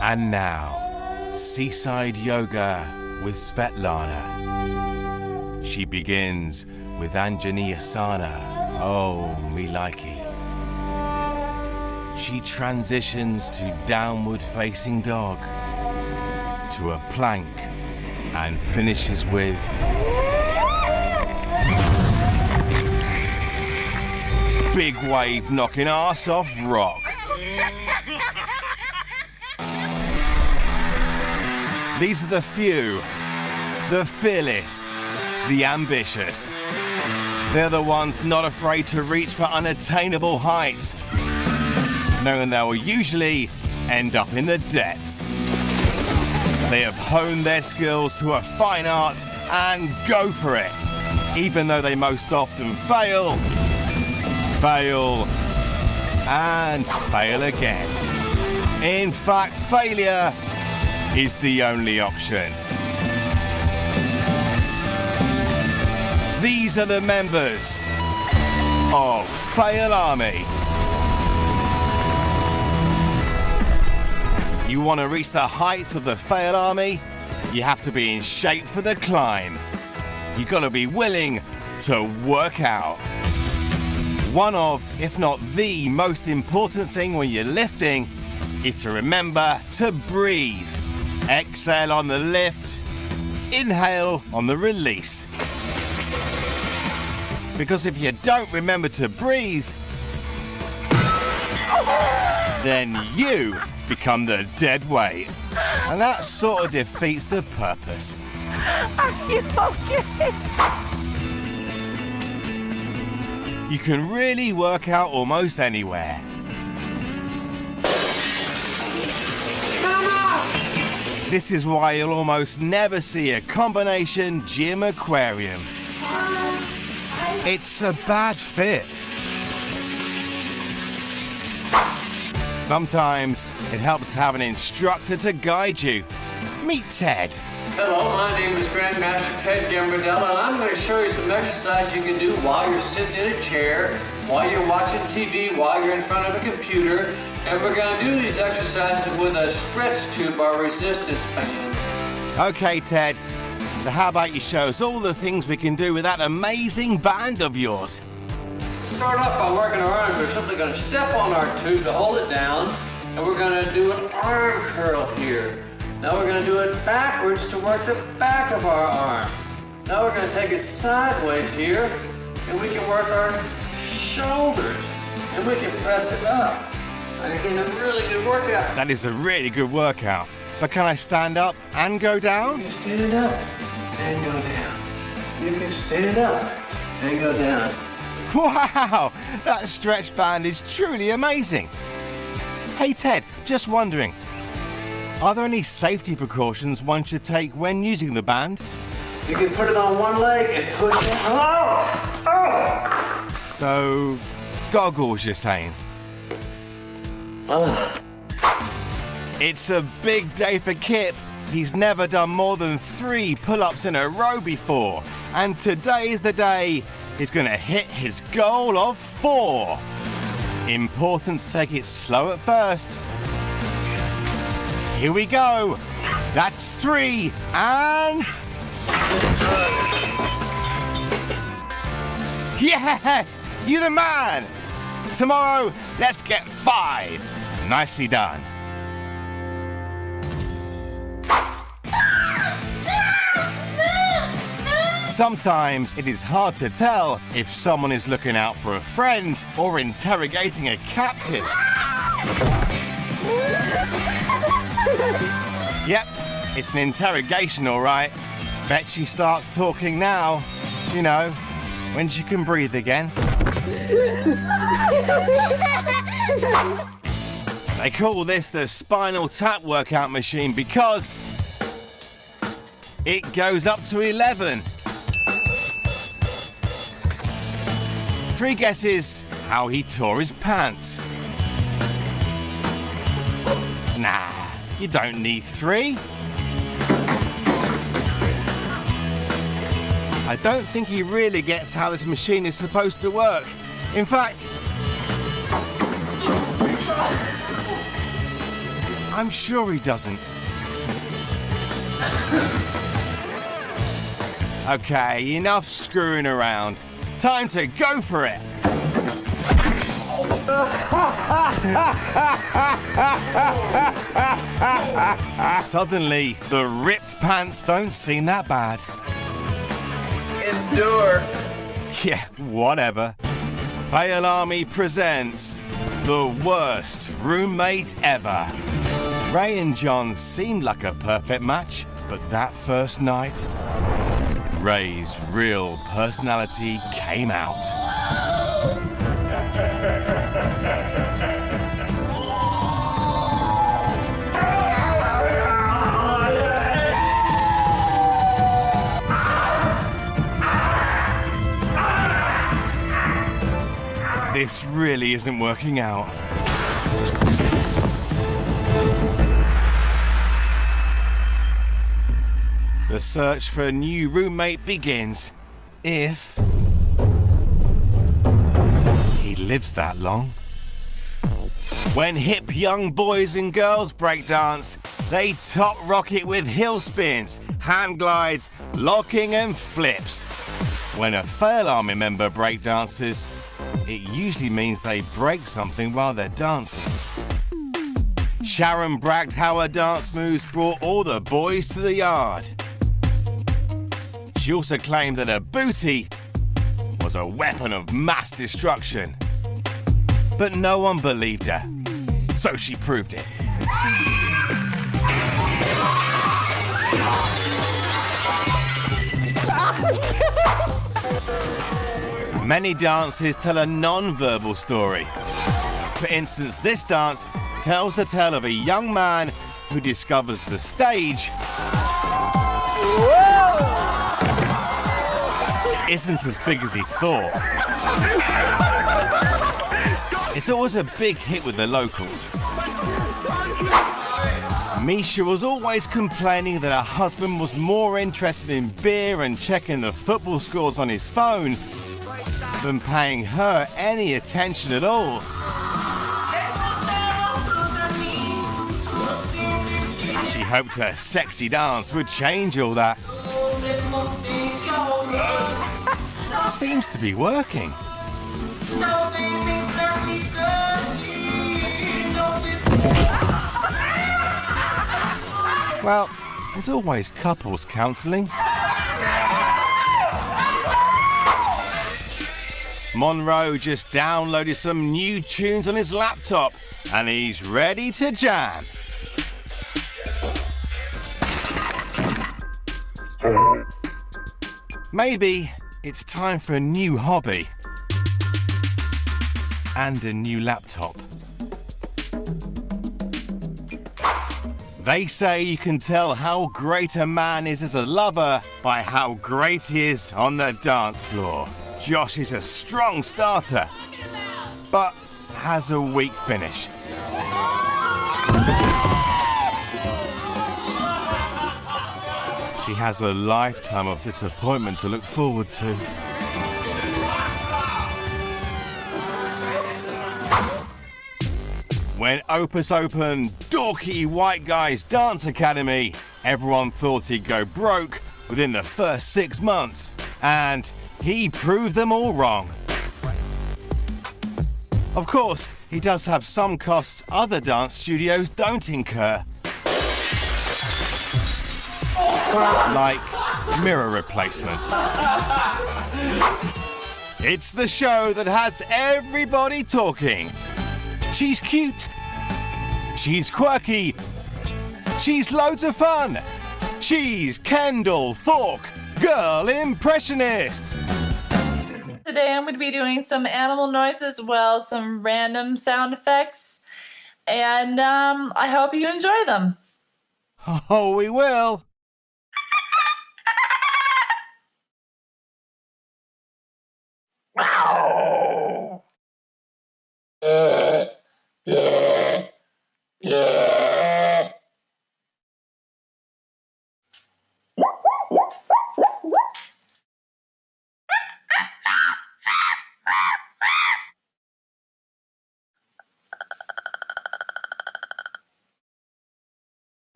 And now, Seaside Yoga with Svetlana. She begins with Anjaneyasana. Oh, me likey. She transitions to downward facing dog, to a plank, and finishes with big wave knocking ass off rock. These are the few, the fearless, the ambitious. They're the ones not afraid to reach for unattainable heights, knowing they will usually end up in the depths. They have honed their skills to a fine art and go for it, even though they most often fail, and fail again. In fact, failure is the only option. These are the members of Fail Army. You want to reach the heights of the Fail Army? You have to be in shape for the climb. You've got to be willing to work out. One of, if not the most important thing when you're lifting is to remember to breathe. Exhale on the lift, inhale on the release. Because if you don't remember to breathe, then you become the dead weight. And that sort of defeats the purpose. Are you okay? You can really work out almost anywhere. This is why you'll almost never see a combination gym aquarium. It's a bad fit. Sometimes it helps to have an instructor to guide you. Meet Ted. Hello, my name is Grandmaster Ted Gambardella, and I'm going to show you some exercise you can do while you're sitting in a chair, while you're watching TV, while you're in front of a computer. And we're going to do these exercises with a stretch tube or resistance band. Okay, Ted. So how about you show us all the things we can do with that amazing band of yours? Start off by working our arms. We're simply going to step on our tube to hold it down, and we're going to do an arm curl here. Now we're going to do it backwards to work the back of our arm. Now we're going to take it sideways here, and we can work our shoulders, and we can press it up. And again, a really good workout. That is a really good workout. But can I stand up and go down? You can stand up and go down. You can stand up and go down. Wow! That stretch band is truly amazing. Hey Ted, just wondering, are there any safety precautions one should take when using the band? You can put it on one leg and push it. Oh! So, goggles you're saying? It's a big day for Kip. He's never done more than 3 pull-ups in a row before. And today is the day he's going to hit his goal of 4. Important to take it slow at first. Here we go. That's 3 and... Yes! You the man! Tomorrow, let's get 5. Nicely done. Sometimes it is hard to tell if someone is looking out for a friend or interrogating a captive. Yep, it's an interrogation, all right. Bet she starts talking now. You know, when she can breathe again. They call this the spinal tap workout machine because it goes up to 11. 3 guesses how he tore his pants. Nah, you don't need 3. I don't think he really gets how this machine is supposed to work. In fact, I'm sure he doesn't. Okay, enough screwing around. Time to go for it. Suddenly, the ripped pants don't seem that bad. Endure. Yeah, whatever. Fail Army presents The Worst Roommate Ever. Ray and John seemed like a perfect match, but that first night, Ray's real personality came out. This really isn't working out. The search for a new roommate begins, if he lives that long. When hip young boys and girls breakdance, they top rock it with hill spins, hand glides, locking and flips. When a Fail Army member breakdances, it usually means they break something while they're dancing. Sharon bragged how her dance moves brought all the boys to the yard. She also claimed that her booty was a weapon of mass destruction. But no one believed her, so she proved it. Many dances tell a non-verbal story. For instance, this dance tells the tale of a young man who discovers the stage isn't as big as he thought. It's always a big hit with the locals. Misha was always complaining that her husband was more interested in beer and checking the football scores on his phone than paying her any attention at all. She hoped her sexy dance would change all that. Seems to be working. Well, there's always couples counselling. Monroe just downloaded some new tunes on his laptop and he's ready to jam. Maybe it's time for a new hobby and a new laptop. They say you can tell how great a man is as a lover by how great he is on the dance floor. Josh is a strong starter, but has a weak finish. She has a lifetime of disappointment to look forward to. When Opus opened Dorky White Guys Dance Academy, everyone thought he'd go broke within the first 6 months, and he proved them all wrong. Of course, he does have some costs other dance studios don't incur. Like mirror replacement. It's the show that has everybody talking. She's cute. She's quirky. She's loads of fun. She's Kendall Thorpe, girl impressionist. Today I'm going to be doing some animal noises as well, some random sound effects, and I hope you enjoy them. Oh, we will.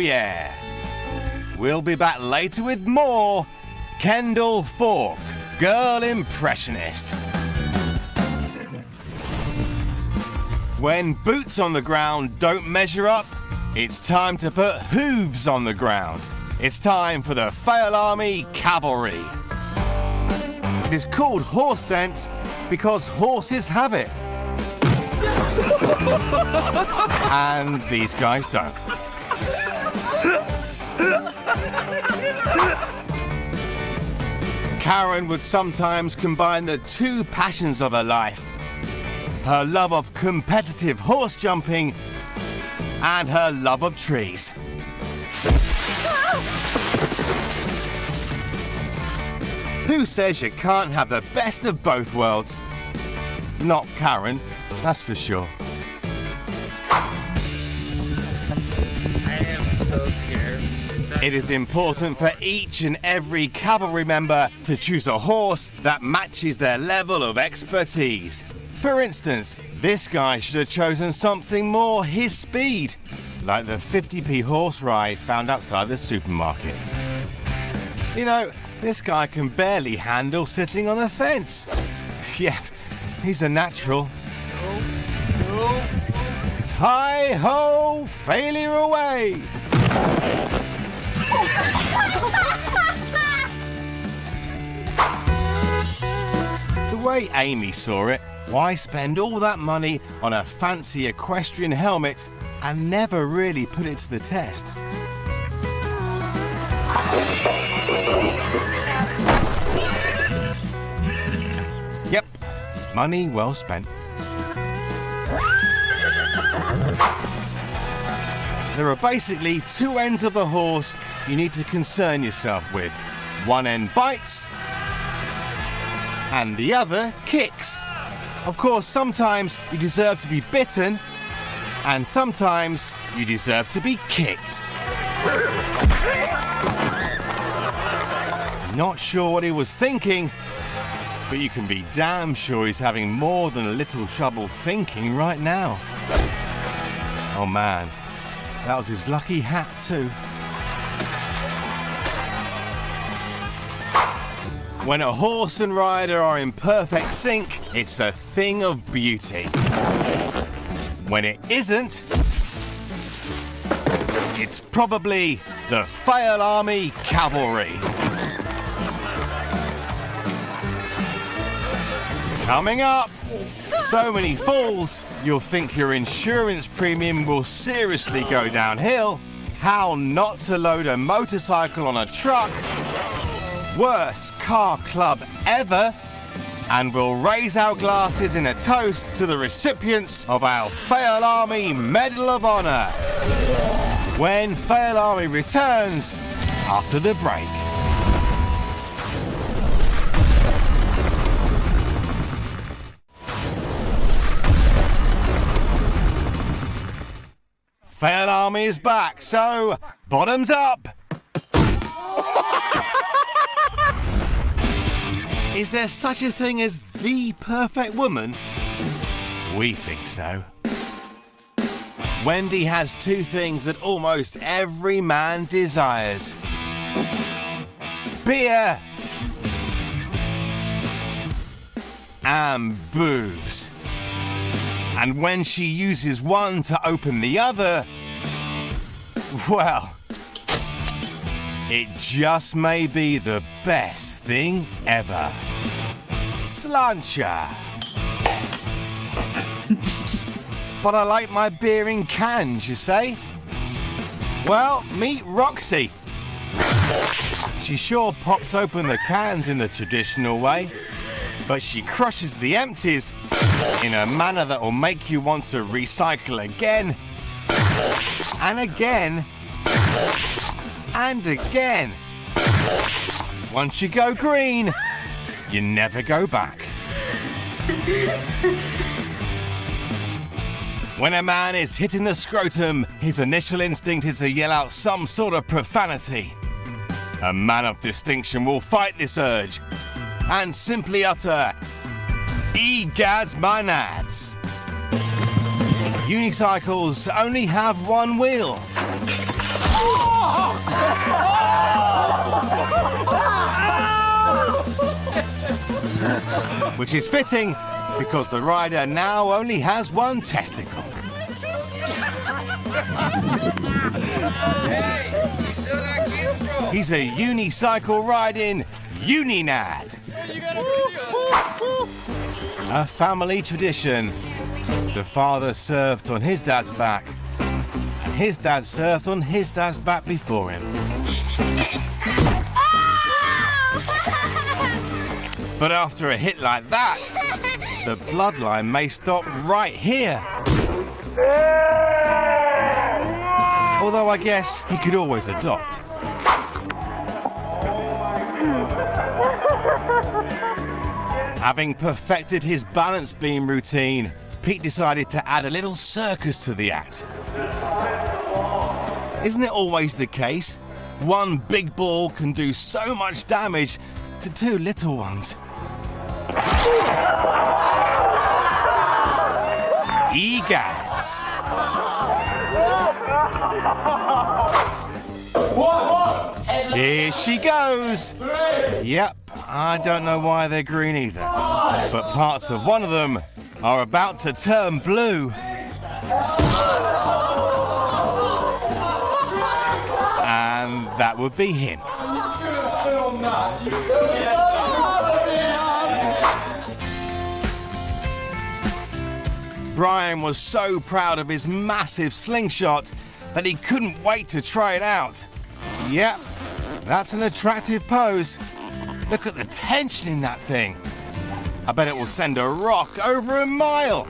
yeah. We'll be back later with more Kendall Falk, Girl Impressionist. When boots on the ground don't measure up, it's time to put hooves on the ground. It's time for the Fail Army Cavalry. It is called horse sense because horses have it. And these guys don't. Karen would sometimes combine the two passions of her life. Her love of competitive horse jumping and her love of trees. Who says you can't have the best of both worlds? Not Karen, that's for sure. I am so scared. It is important for each and every cavalry member to choose a horse that matches their level of expertise. For instance, this guy should have chosen something more his speed, like the 50p horse ride found outside the supermarket. You know, this guy can barely handle sitting on a fence. Yeah, he's a natural. Hi-ho, failure away! The way Amy saw it, why spend all that money on a fancy equestrian helmet and never really put it to the test? Yep, money well spent. There are basically two ends of the horse you need to concern yourself with. One end bites, and the other kicks. Of course, sometimes you deserve to be bitten, and sometimes you deserve to be kicked. Not sure what he was thinking, but you can be damn sure he's having more than a little trouble thinking right now. Oh man, that was his lucky hat too. When a horse and rider are in perfect sync, it's a thing of beauty. When it isn't, it's probably the Fail Army Cavalry. Coming up, so many falls, you'll think your insurance premium will seriously go downhill. How not to load a motorcycle on a truck. Worst car club ever. And we'll raise our glasses in a toast to the recipients of our Fail Army Medal of Honor. When Fail Army returns after the break. Fail Army is back, so bottoms up! Is there such a thing as the perfect woman? We think so. Wendy has two things that almost every man desires. Beer and boobs. And when she uses one to open the other, well, it just may be the best thing ever. Sláinte. But I like my beer in cans, you say? Well, meet Roxy. She sure pops open the cans in the traditional way, but she crushes the empties in a manner that will make you want to recycle again, and again, and again. Once you go green, you never go back. When a man is hit in the scrotum, his initial instinct is to yell out some sort of profanity. A man of distinction will fight this urge and simply utter, "Egads my nads." Unicycles only have one wheel. Which is fitting, because the rider now only has one testicle. He's a unicycle riding Uninad. A family tradition. The father served on his dad's back, and his dad served on his dad's back before him. But after a hit like that, the bloodline may stop right here. Although I guess he could always adopt. Having perfected his balance beam routine, Pete decided to add a little circus to the act. Isn't it always the case? One big ball can do so much damage to two little ones. Egads. Here she goes. Yep, I don't know why they're green either, but parts of one of them are about to turn blue. And that would be him. Brian was so proud of his massive slingshot that he couldn't wait to try it out. Yep, that's an attractive pose. Look at the tension in that thing. I bet it will send a rock over a mile.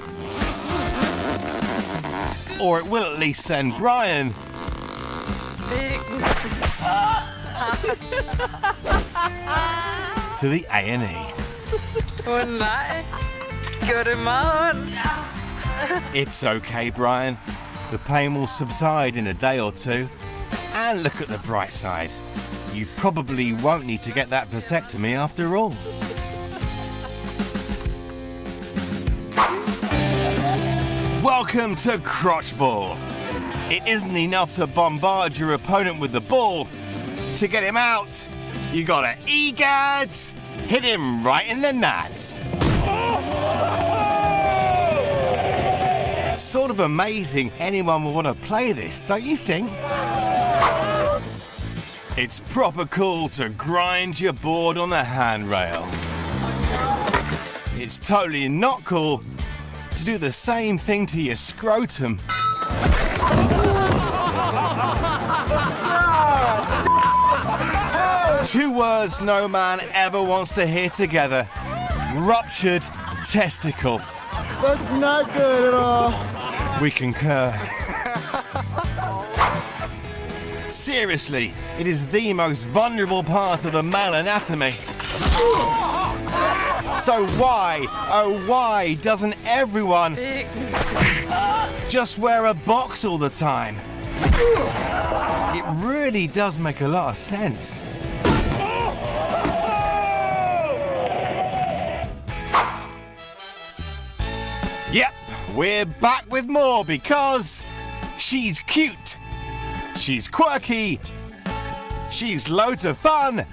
Or it will at least send Brian to the A&E. Oh nej, god imorgon. It's okay, Brian. The pain will subside in a day or two. And look at the bright side. You probably won't need to get that vasectomy after all. Welcome to Crotchball. It isn't enough to bombard your opponent with the ball. To get him out, you gotta egads, hit him right in the nads. It's sort of amazing anyone will want to play this, don't you think? It's proper cool to grind your board on the handrail. It's totally not cool to do the same thing to your scrotum. Two words no man ever wants to hear together. Ruptured testicle. That's not good at all. We concur. Seriously, it is the most vulnerable part of the male anatomy. So why, oh why, doesn't everyone just wear a box all the time? It really does make a lot of sense. Yep, we're back with more because she's cute, she's quirky, she's loads of fun,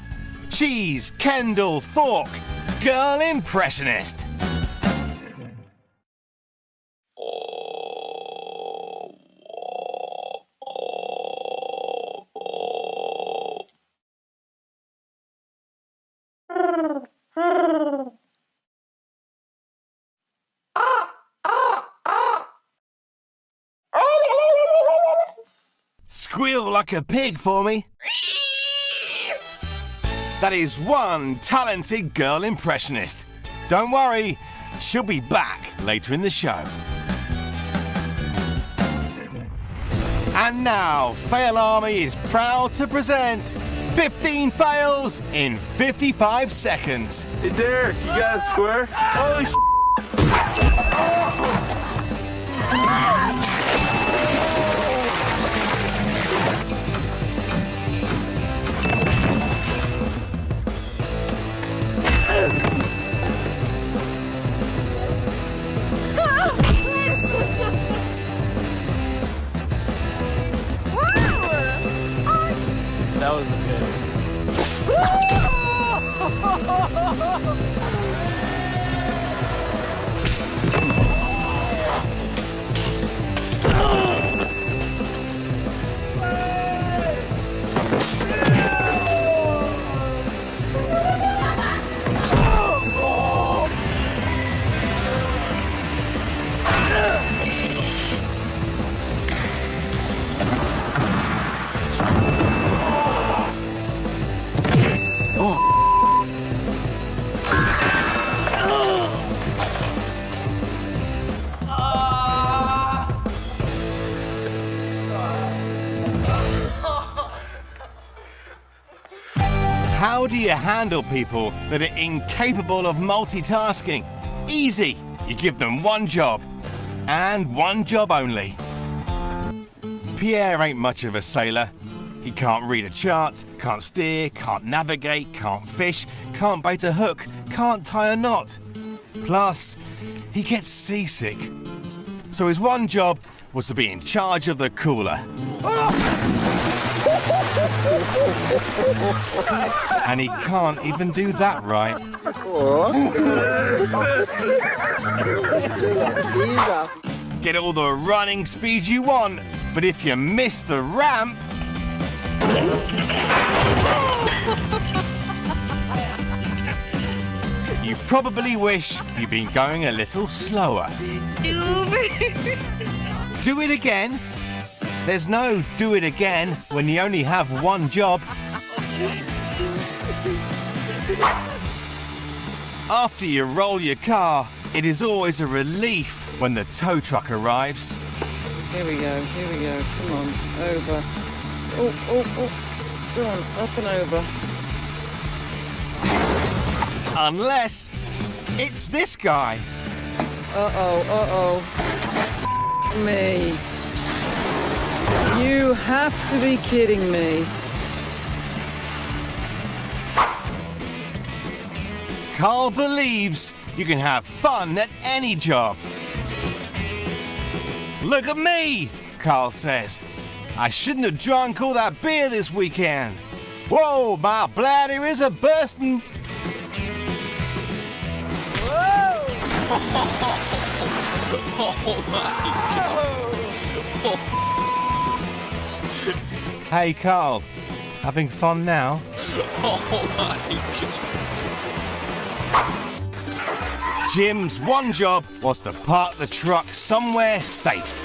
she's Kendall Thorpe, girl impressionist. Squeal like a pig for me. That is one talented girl impressionist. Don't worry, she'll be back later in the show. And now, Fail Army is proud to present 15 fails in 55 seconds. Hey Derek, you got a square? Holy sh**. do you handle people that are incapable of multitasking? Easy. You give them one job, and one job only. Pierre ain't much of a sailor. He can't read a chart, can't steer, can't navigate, can't fish, can't bait a hook, can't tie a knot. Plus, he gets seasick. So his one job was to be in charge of the cooler. And he can't even do that right. Get all the running speed you want, but if you miss the ramp... you probably wish you'd been going a little slower. Do it again? There's no do it again when you only have one job. After you roll your car, it is always a relief when the tow truck arrives. Here we go, here we go. Come on, over. Oh. Go on, up and over. Unless it's this guy. Uh-oh. Me. You have to be kidding me. Carl believes you can have fun at any job. Look at me, Carl says. I shouldn't have drunk all that beer this weekend. Whoa, my bladder is a-bursting. Hey, Carl. Having fun now? Jim's one job was to park the truck somewhere safe.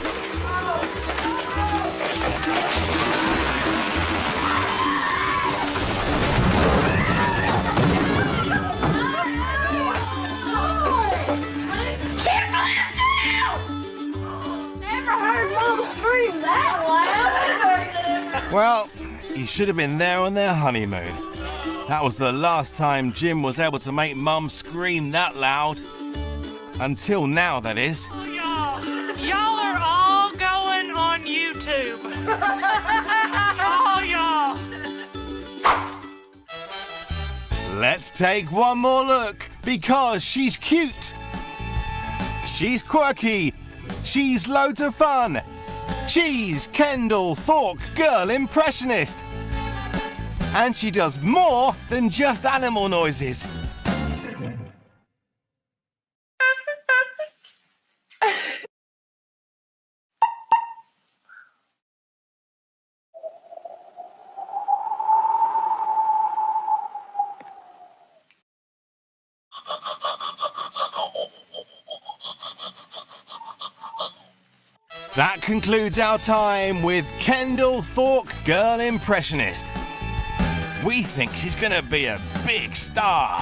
Well, you should have been there on their honeymoon. That was the last time Jim was able to make Mum scream that loud. Until now, that is. Oh, y'all are all going on YouTube. Oh, y'all. Let's take one more look, because she's cute. She's quirky. She's loads of fun. She's Kendall Fork Girl Impressionist. And she does more than just animal noises. That concludes our time with Kendall Fork Girl Impressionist. We think she's gonna be a big star.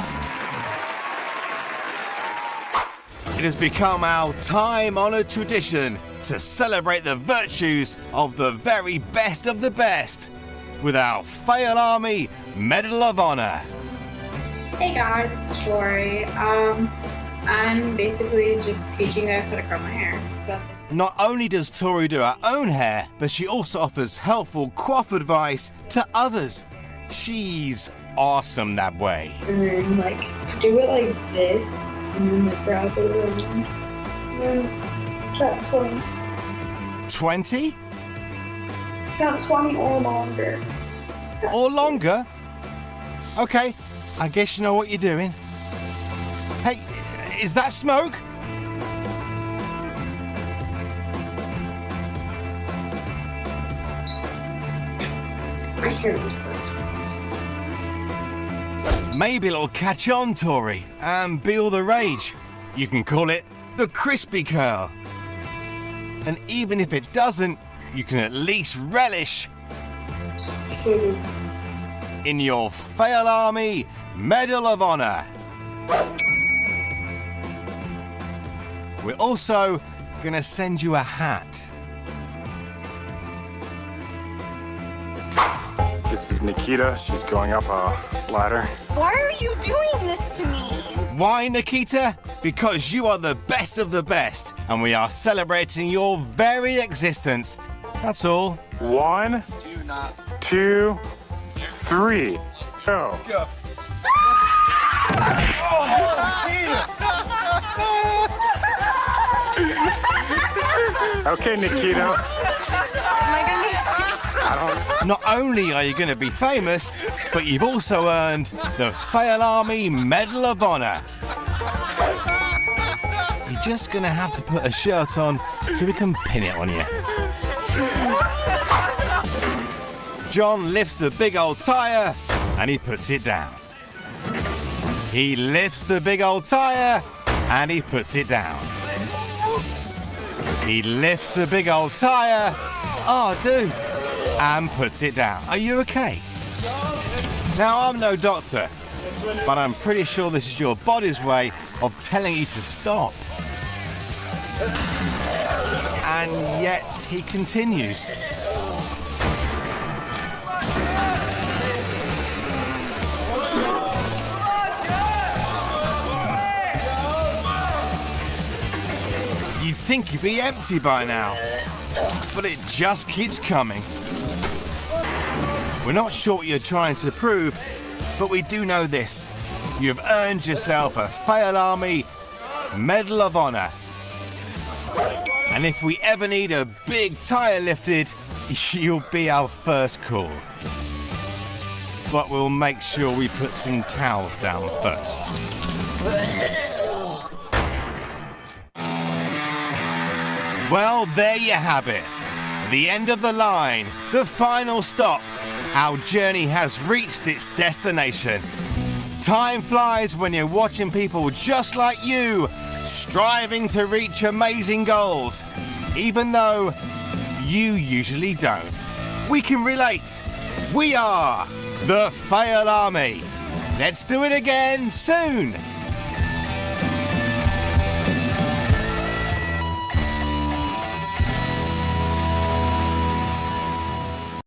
It has become our time-honored tradition to celebrate the virtues of the very best of the best with our Fail Army Medal of Honor. Hey guys, it's Tori. I'm basically just teaching you guys how to curl my hair. It's about this. Not only does Tori do her own hair, but she also offers helpful coif advice to others. She's awesome that way. And then do it like this, and then grab it around. And then count 20. 20? Count 20 or longer. Or longer? Okay, I guess you know what you're doing. Hey, is that smoke? My hair was burnt. Maybe it'll catch on, Tori, and be all the rage. You can call it the crispy curl. And even if it doesn't, you can at least relish in your Fail Army Medal of Honor. We're also gonna send you a hat. This is Nikita. She's going up a ladder. Why are you doing this to me? Why, Nikita? Because you are the best of the best, and we are celebrating your very existence. That's all. 1, 2, 3. Go. Okay, Nikita. Not only are you going to be famous, but you've also earned the Fail Army Medal of Honor. You're just going to have to put a shirt on so we can pin it on you. John lifts the big old tire and he puts it down. He lifts the big old tire and he puts it down. He lifts the big old tire, oh dude, and puts it down. Are you okay? Now, I'm no doctor, but I'm pretty sure this is your body's way of telling you to stop. And yet he continues. You'd think you'd be empty by now, but it just keeps coming. We're not sure what you're trying to prove, but we do know this. You've earned yourself a Fail Army Medal of Honor. And if we ever need a big tire lifted, you'll be our first call. But we'll make sure we put some towels down first. Well, there you have it. The end of the line, the final stop. Our journey has reached its destination. Time flies when you're watching people just like you, striving to reach amazing goals, even though you usually don't. We can relate. We are the Fail Army. Let's do it again soon.